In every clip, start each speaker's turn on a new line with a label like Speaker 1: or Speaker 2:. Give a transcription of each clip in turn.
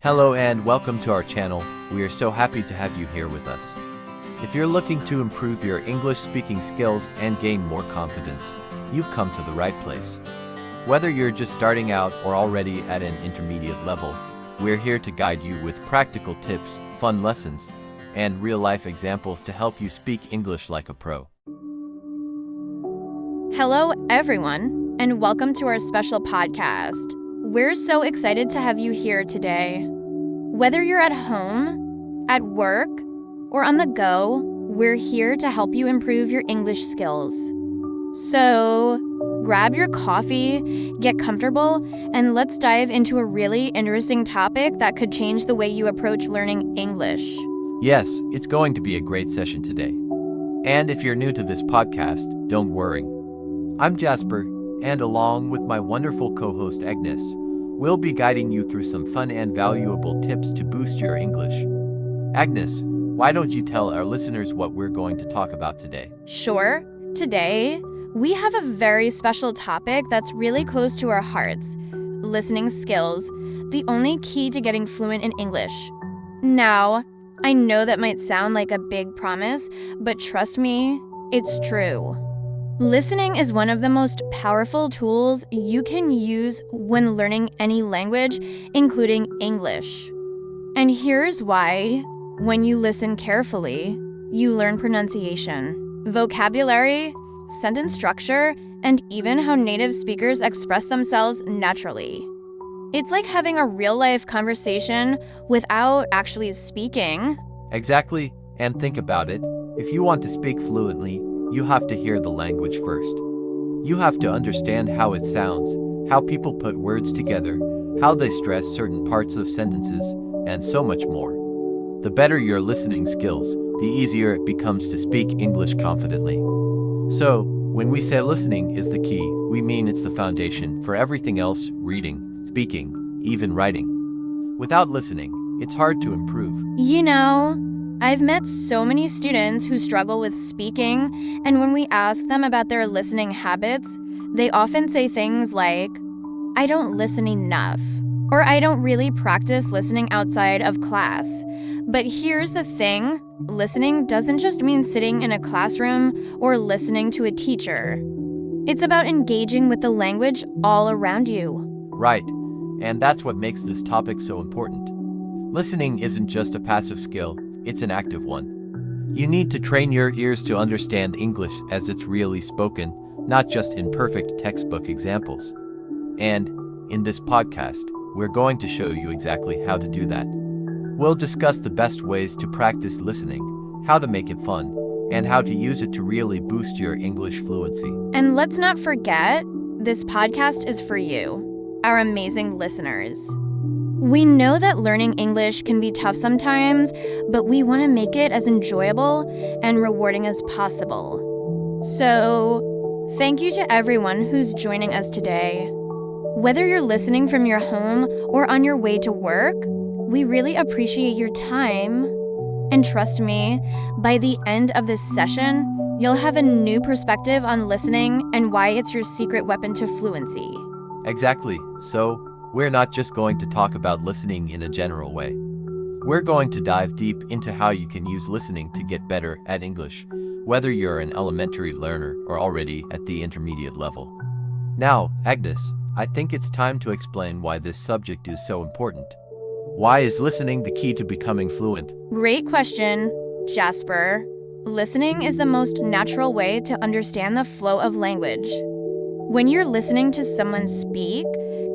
Speaker 1: Hello and welcome to our channel. We are so happy to have you here with us. If you're looking to improve your English speaking skills and gain more confidence, you've come to the right place. Whether you're just starting out or already at an intermediate level, we're here to guide you with practical tips, fun lessons, and real-life examples to help you speak English like a pro.
Speaker 2: Hello, everyone, and welcome to our special podcast. We're so excited to have you here today. Whether you're at home, at work, or on the go, we're here to help you improve your English skills. So, grab your coffee, get comfortable, and let's dive into a really interesting topic that could change the way you approach learning English.
Speaker 1: Yes, it's going to be a great session today. And if you're new to this podcast, don't worry. I'm Jasper, and along with my wonderful co-host Agnes, we'll be guiding you through some fun and valuable tips to boost your English. Agnes, why don't you tell our listeners what we're going to talk about today?
Speaker 2: Sure. Today, we have a very special topic that's really close to our hearts: listening skills, the only key to getting fluent in English. Now, I know that might sound like a big promise, but trust me, it's true. Listening is one of the most powerful tools you can use when learning any language, including English. And here's why. When you listen carefully, you learn pronunciation, vocabulary, sentence structure, and even how native speakers express themselves naturally. It's like having a real-life conversation without actually speaking.
Speaker 1: Exactly, and think about it. If you want to speak fluently, you have to hear the language first. You have to understand how it sounds, how people put words together, how they stress certain parts of sentences, and so much more. The better your listening skills, the easier it becomes to speak English confidently. So, when we say listening is the key, we mean it's the foundation for everything else: reading, speaking, even writing. Without listening, it's hard to improve.
Speaker 2: You know, I've met so many students who struggle with speaking, and when we ask them about their listening habits, they often say things like, "I don't listen enough," or "I don't really practice listening outside of class." But here's the thing, listening doesn't just mean sitting in a classroom or listening to a teacher. It's about engaging with the language all around you.
Speaker 1: Right, and that's what makes this topic so important. Listening isn't just a passive skill, it's an active one. You need to train your ears to understand English as it's really spoken, not just in perfect textbook examples. And in this podcast, we're going to show you exactly how to do that. We'll discuss the best ways to practice listening, how to make it fun, and how to use it to really boost your English fluency.
Speaker 2: And let's not forget, this podcast is for you, our amazing listeners. We know that learning English can be tough sometimes, but we want to make it as enjoyable and rewarding as possible. So, thank you to everyone who's joining us today. Whether you're listening from your home or on your way to work, we really appreciate your time. And trust me, by the end of this session, you'll have a new perspective on listening and why it's your secret weapon to fluency.
Speaker 1: Exactly. So, we're not just going to talk about listening in a general way. We're going to dive deep into how you can use listening to get better at English, whether you're an elementary learner or already at the intermediate level. Now, Agnes, I think it's time to explain why this subject is so important. Why is listening the key to becoming fluent?
Speaker 2: Great question, Jasper. Listening is the most natural way to understand the flow of language. When you're listening to someone speak,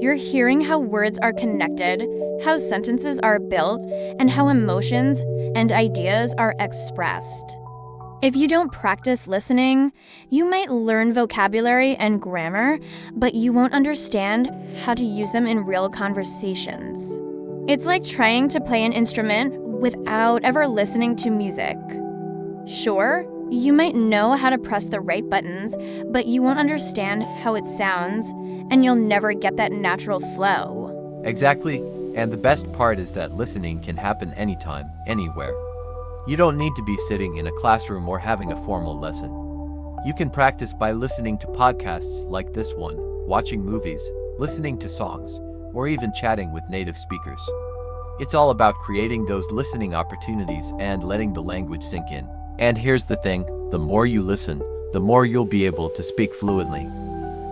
Speaker 2: you're hearing how words are connected, how sentences are built, and how emotions and ideas are expressed. If you don't practice listening, you might learn vocabulary and grammar, but you won't understand how to use them in real conversations. It's like trying to play an instrument without ever listening to music. Sure, you might know how to press the right buttons, but you won't understand how it sounds, and you'll never get that natural flow.
Speaker 1: Exactly, and the best part is that listening can happen anytime, anywhere. You don't need to be sitting in a classroom or having a formal lesson. You can practice by listening to podcasts like this one, watching movies, listening to songs, or even chatting with native speakers. It's all about creating those listening opportunities and letting the language sink in. And here's the thing, the more you listen, the more you'll be able to speak fluently.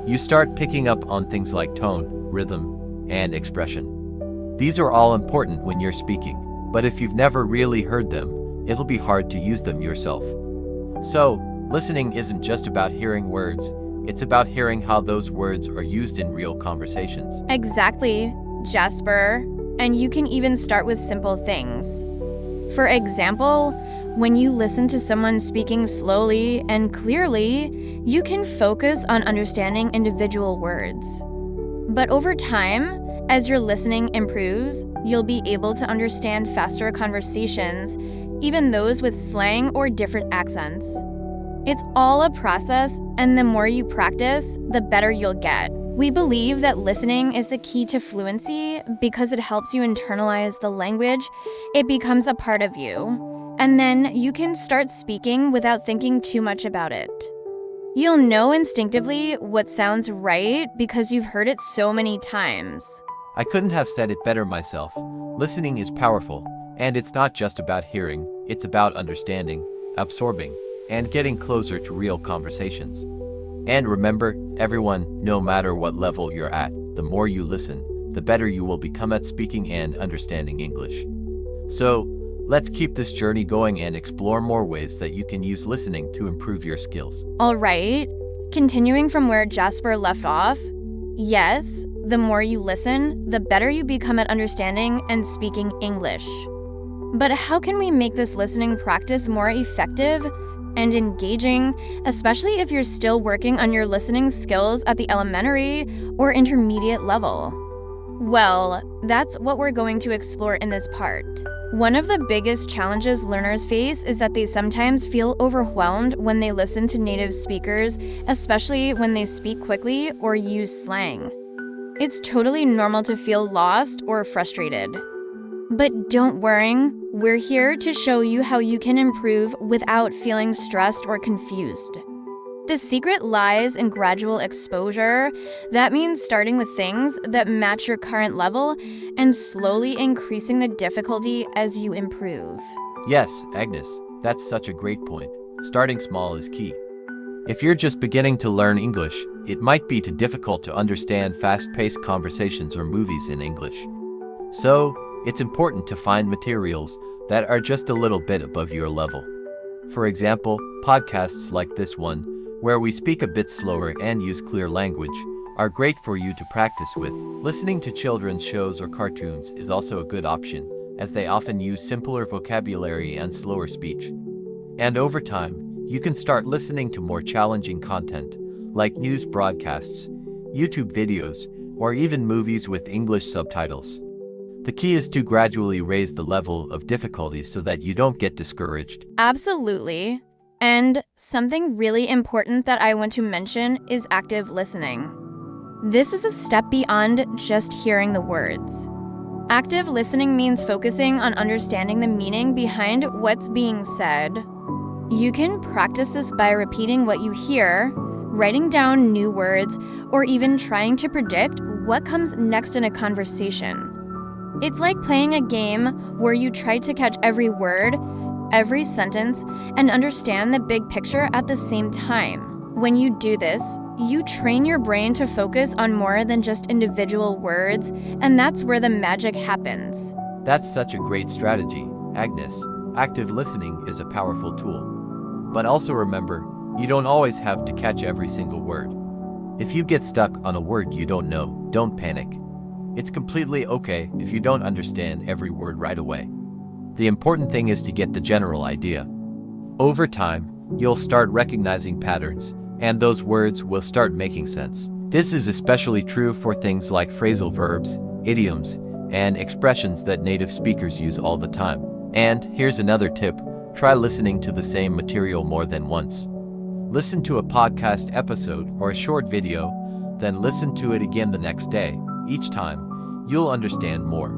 Speaker 1: You start picking up on things like tone, rhythm, and expression. These are all important when you're speaking, but if you've never really heard them, it'll be hard to use them yourself. So, listening isn't just about hearing words, it's about hearing how those words are used in real conversations.
Speaker 2: Exactly, Jasper. And you can even start with simple things. For example, when you listen to someone speaking slowly and clearly, you can focus on understanding individual words. But over time, as your listening improves, you'll be able to understand faster conversations, even those with slang or different accents. It's all a process, and the more you practice, the better you'll get. We believe that listening is the key to fluency because it helps you internalize the language. It becomes a part of you. And then you can start speaking without thinking too much about it. You'll know instinctively what sounds right because you've heard it so many times.
Speaker 1: I couldn't have said it better myself. Listening is powerful, and it's not just about hearing, it's about understanding, absorbing, and getting closer to real conversations. And remember, everyone, no matter what level you're at, the more you listen, the better you will become at speaking and understanding English. So, let's keep this journey going and explore more ways that you can use listening to improve your skills.
Speaker 2: All right, continuing from where Jasper left off, yes, the more you listen, the better you become at understanding and speaking English. But how can we make this listening practice more effective and engaging, especially if you're still working on your listening skills at the elementary or intermediate level? Well, that's what we're going to explore in this part. One of the biggest challenges learners face is that they sometimes feel overwhelmed when they listen to native speakers, especially when they speak quickly or use slang. It's totally normal to feel lost or frustrated. But don't worry, we're here to show you how you can improve without feeling stressed or confused. The secret lies in gradual exposure. That means starting with things that match your current level and slowly increasing the difficulty as you improve.
Speaker 1: Yes, Agnes, that's such a great point. Starting small is key. If you're just beginning to learn English, it might be too difficult to understand fast-paced conversations or movies in English. So, it's important to find materials that are just a little bit above your level. For example, podcasts like this one, where we speak a bit slower and use clear language, are great for you to practice with. Listening to children's shows or cartoons is also a good option, as they often use simpler vocabulary and slower speech. And over time, you can start listening to more challenging content, like news broadcasts, YouTube videos, or even movies with English subtitles. The key is to gradually raise the level of difficulty so that you don't get discouraged.
Speaker 2: Absolutely. And something really important that I want to mention is active listening. This is a step beyond just hearing the words. Active listening means focusing on understanding the meaning behind what's being said. You can practice this by repeating what you hear, writing down new words, or even trying to predict what comes next in a conversation. It's like playing a game where you try to catch every word, every sentence, and understand the big picture at the same time. When you do this, you train your brain to focus on more than just individual words, and that's where the magic happens.
Speaker 1: That's such a great strategy, Agnes. Active listening is a powerful tool. But also remember, you don't always have to catch every single word. If you get stuck on a word you don't know, don't panic. It's completely okay if you don't understand every word right away. The important thing is to get the general idea. Over time, you'll start recognizing patterns, and those words will start making sense. This is especially true for things like phrasal verbs, idioms, and expressions that native speakers use all the time. And here's another tip, try listening to the same material more than once. Listen to a podcast episode or a short video, then listen to it again the next day. Each time, you'll understand more.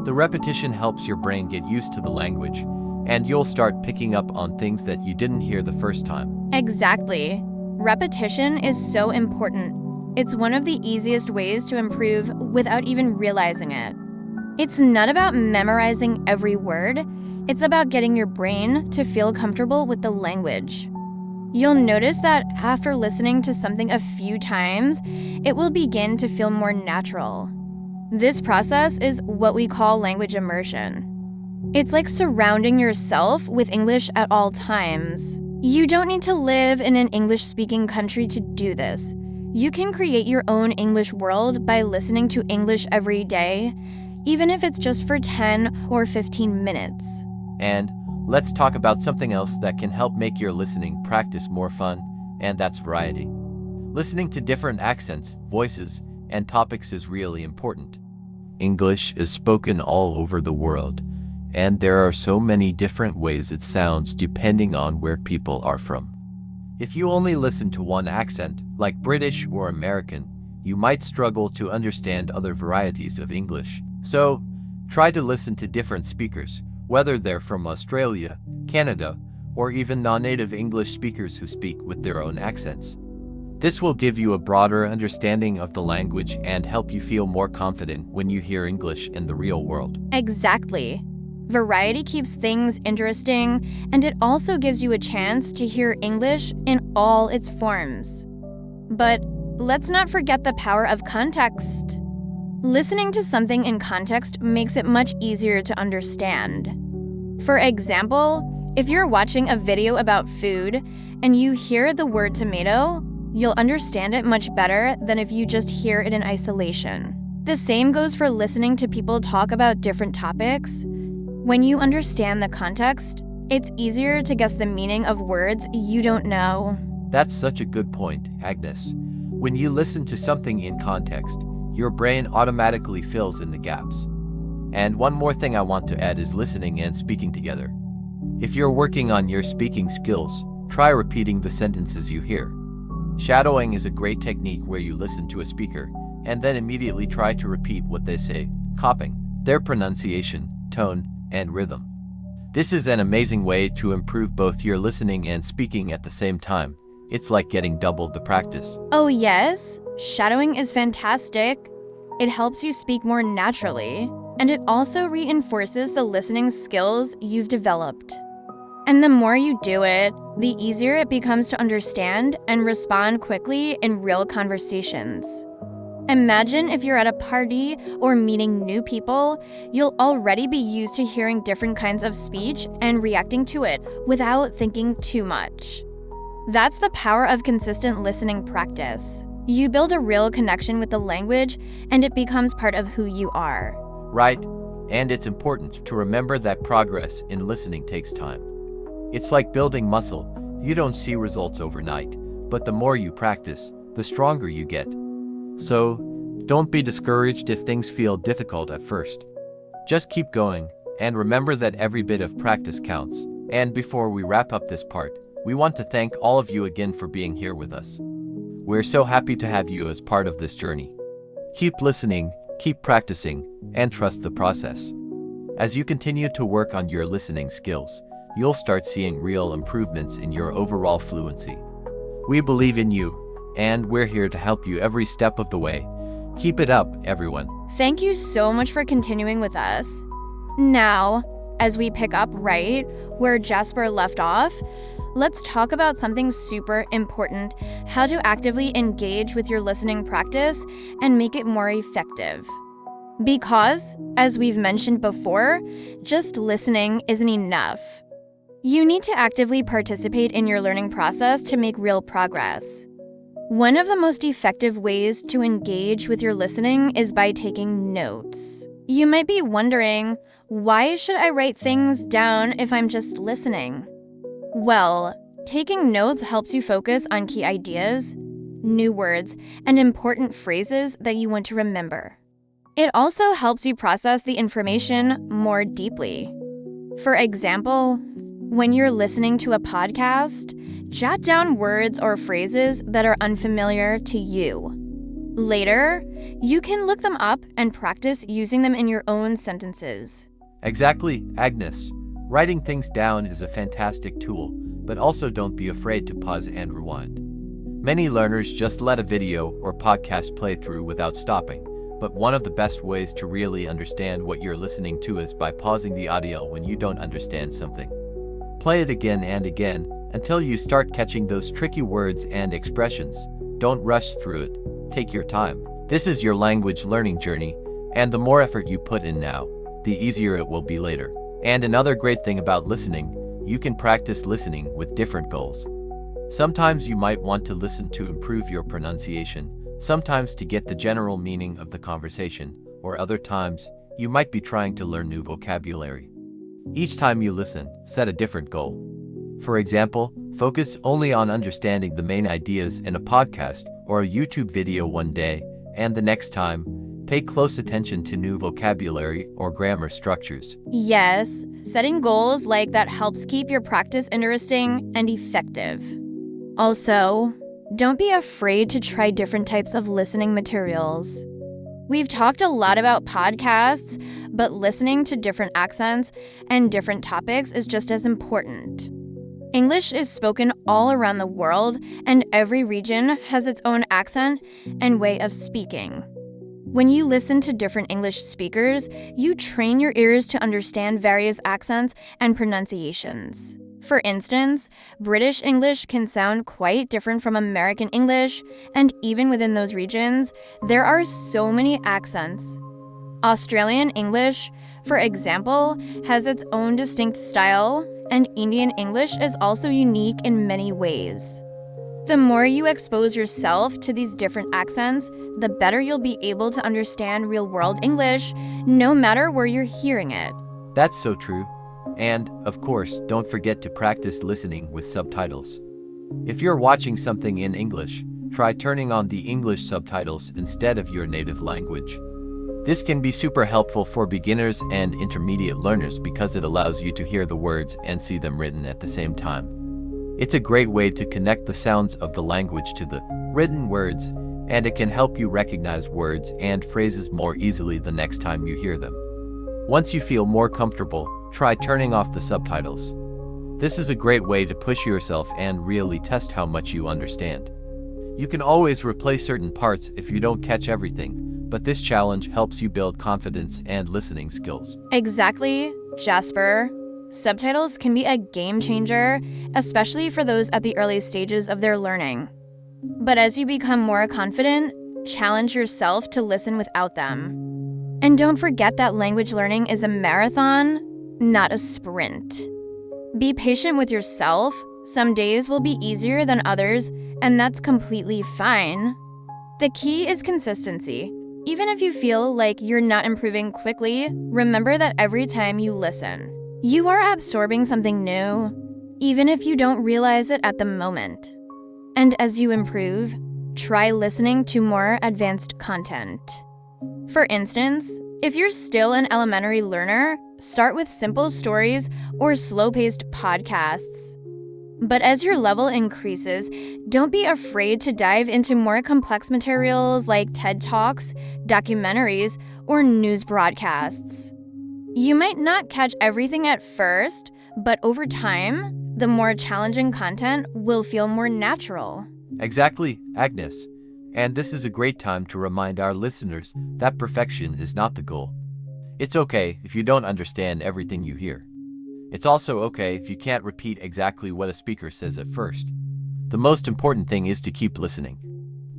Speaker 1: The repetition helps your brain get used to the language, and you'll start picking up on things that you didn't hear the first time.
Speaker 2: Exactly. Repetition is so important. It's one of the easiest ways to improve without even realizing it. It's not about memorizing every word, it's about getting your brain to feel comfortable with the language. You'll notice that after listening to something a few times, it will begin to feel more natural. This process is what we call language immersion. It's like surrounding yourself with English at all times. You don't need to live in an English-speaking country to do this. You can create your own English world by listening to English every day, even if it's just for 10 or 15 minutes.
Speaker 1: And let's talk about something else that can help make your listening practice more fun, and that's variety. Listening to different accents, voices, and topics is really important. English is spoken all over the world, and there are so many different ways it sounds depending on where people are from. If you only listen to one accent, like British or American, you might struggle to understand other varieties of English. So, try to listen to different speakers, whether they're from Australia, Canada, or even non-native English speakers who speak with their own accents. This will give you a broader understanding of the language and help you feel more confident when you hear English in the real world.
Speaker 2: Exactly. Variety keeps things interesting, and it also gives you a chance to hear English in all its forms. But let's not forget the power of context. Listening to something in context makes it much easier to understand. For example, if you're watching a video about food and you hear the word tomato, you'll understand it much better than if you just hear it in isolation. The same goes for listening to people talk about different topics. When you understand the context, it's easier to guess the meaning of words you don't know.
Speaker 1: That's such a good point, Agnes. When you listen to something in context, your brain automatically fills in the gaps. And one more thing I want to add is listening and speaking together. If you're working on your speaking skills, try repeating the sentences you hear. Shadowing is a great technique where you listen to a speaker and then immediately try to repeat what they say, copying their pronunciation, tone, and rhythm. This is an amazing way to improve both your listening and speaking at the same time. It's like getting double the practice.
Speaker 2: Oh yes, shadowing is fantastic. It helps you speak more naturally, and it also reinforces the listening skills you've developed. And the more you do it, the easier it becomes to understand and respond quickly in real conversations. Imagine if you're at a party or meeting new people, you'll already be used to hearing different kinds of speech and reacting to it without thinking too much. That's the power of consistent listening practice. You build a real connection with the language, and it becomes part of who you are.
Speaker 1: Right, and it's important to remember that progress in listening takes time. It's like building muscle. You don't see results overnight, but the more you practice, the stronger you get. So, don't be discouraged if things feel difficult at first. Just keep going, and remember that every bit of practice counts. And before we wrap up this part, we want to thank all of you again for being here with us. We're so happy to have you as part of this journey. Keep listening, keep practicing, and trust the process. As you continue to work on your listening skills, you'll start seeing real improvements in your overall fluency. We believe in you, and we're here to help you every step of the way. Keep it up, everyone.
Speaker 2: Thank you so much for continuing with us. Now, as we pick up right where Jasper left off, let's talk about something super important: how to actively engage with your listening practice and make it more effective. Because, as we've mentioned before, just listening isn't enough. You need to actively participate in your learning process to make real progress. One of the most effective ways to engage with your listening is by taking notes. You might be wondering, why should I write things down if I'm just listening? Well, taking notes helps you focus on key ideas, new words, and important phrases that you want to remember. It also helps you process the information more deeply. For example, when you're listening to a podcast, jot down words or phrases that are unfamiliar to you. Later, you can look them up and practice using them in your own sentences.
Speaker 1: Exactly, Agnes. Writing things down is a fantastic tool, but also don't be afraid to pause and rewind. Many learners just let a video or podcast play through without stopping, but one of the best ways to really understand what you're listening to is by pausing the audio when you don't understand something. Play it again and again until you start catching those tricky words and expressions. Don't rush through it. Take your time. This is your language learning journey, and the more effort you put in now, the easier it will be later. And another great thing about listening, you can practice listening with different goals. Sometimes you might want to listen to improve your pronunciation, sometimes to get the general meaning of the conversation, or other times, you might be trying to learn new vocabulary. Each time you listen, set a different goal. For example, focus only on understanding the main ideas in a podcast or a YouTube video one day, and the next time, pay close attention to new vocabulary or grammar structures.
Speaker 2: Yes, setting goals like that helps keep your practice interesting and effective. Also, don't be afraid to try different types of listening materials. We've talked a lot about podcasts, but listening to different accents and different topics is just as important. English is spoken all around the world, and every region has its own accent and way of speaking. When you listen to different English speakers, you train your ears to understand various accents and pronunciations. For instance, British English can sound quite different from American English, and even within those regions, there are so many accents. Australian English, for example, has its own distinct style, and Indian English is also unique in many ways. The more you expose yourself to these different accents, the better you'll be able to understand real-world English, no matter where you're hearing it.
Speaker 1: That's so true. And, of course, don't forget to practice listening with subtitles. If you're watching something in English, try turning on the English subtitles instead of your native language. This can be super helpful for beginners and intermediate learners because it allows you to hear the words and see them written at the same time. It's a great way to connect the sounds of the language to the written words, and it can help you recognize words and phrases more easily the next time you hear them. Once you feel more comfortable, try turning off the subtitles. This is a great way to push yourself and really test how much you understand. You can always replay certain parts if you don't catch everything, but this challenge helps you build confidence and listening skills.
Speaker 2: Exactly, Jasper. Subtitles can be a game changer, especially for those at the early stages of their learning. But as you become more confident, challenge yourself to listen without them. And don't forget that language learning is a marathon, not a sprint. Be patient with yourself. Some days will be easier than others, and that's completely fine. The key is consistency. Even if you feel like you're not improving quickly, remember that every time you listen, you are absorbing something new, even if you don't realize it at the moment. And as you improve, try listening to more advanced content. For instance, if you're still an elementary learner, start with simple stories or slow-paced podcasts. But as your level increases, don't be afraid to dive into more complex materials like TED Talks, documentaries, or news broadcasts. You might not catch everything at first, but over time, the more challenging content will feel more natural.
Speaker 1: Exactly, Agnes. And this is a great time to remind our listeners that perfection is not the goal. It's okay if you don't understand everything you hear. It's also okay if you can't repeat exactly what a speaker says at first. The most important thing is to keep listening.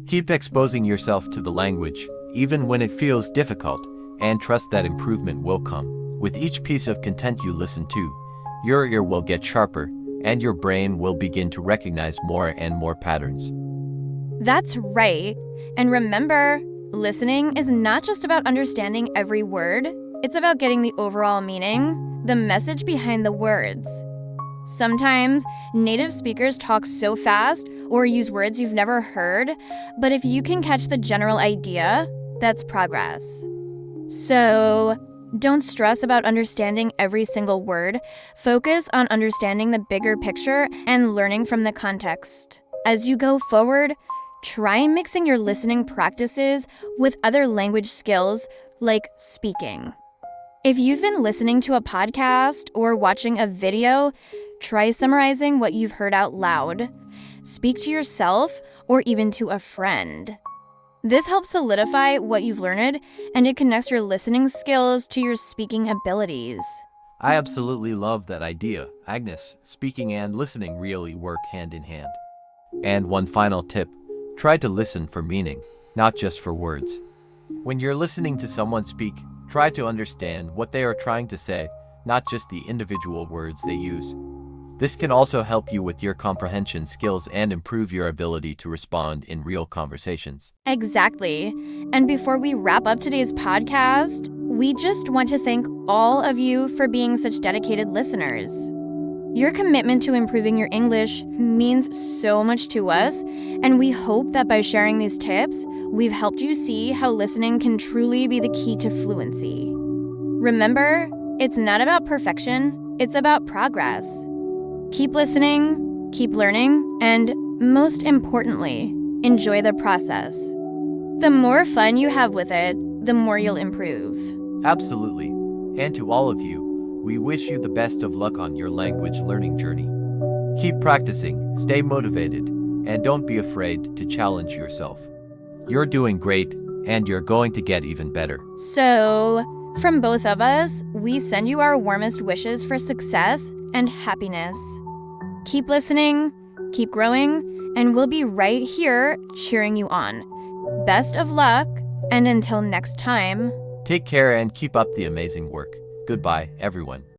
Speaker 1: Keep exposing yourself to the language, even when it feels difficult, and trust that improvement will come. With each piece of content you listen to, your ear will get sharper, and your brain will begin to recognize more and more patterns.
Speaker 2: That's right. And remember, listening is not just about understanding every word. It's about getting the overall meaning, the message behind the words. Sometimes, native speakers talk so fast or use words you've never heard, but if you can catch the general idea, that's progress. So, don't stress about understanding every single word. Focus on understanding the bigger picture and learning from the context. As you go forward, try mixing your listening practices with other language skills like speaking. If you've been listening to a podcast or watching a video, try summarizing what you've heard out loud. Speak to yourself or even to a friend. This helps solidify what you've learned, and it connects your listening skills to your speaking abilities.
Speaker 1: I absolutely love that idea, Agnes. Speaking and listening really work hand in hand. And one final tip, try to listen for meaning, not just for words. When you're listening to someone speak, try to understand what they are trying to say, not just the individual words they use. This can also help you with your comprehension skills and improve your ability to respond in real conversations.
Speaker 2: Exactly. And before we wrap up today's podcast, we just want to thank all of you for being such dedicated listeners. Your commitment to improving your English means so much to us, and we hope that by sharing these tips, we've helped you see how listening can truly be the key to fluency. Remember, it's not about perfection, it's about progress. Keep listening, keep learning, and most importantly, enjoy the process. The more fun you have with it, the more you'll improve.
Speaker 1: Absolutely. And to all of you, we wish you the best of luck on your language learning journey. Keep practicing, stay motivated, and don't be afraid to challenge yourself. You're doing great, and you're going to get even better.
Speaker 2: So, from both of us, we send you our warmest wishes for success and happiness. Keep listening, keep growing, and we'll be right here cheering you on. Best of luck, and until next time.
Speaker 1: Take care and keep up the amazing work. Goodbye, everyone.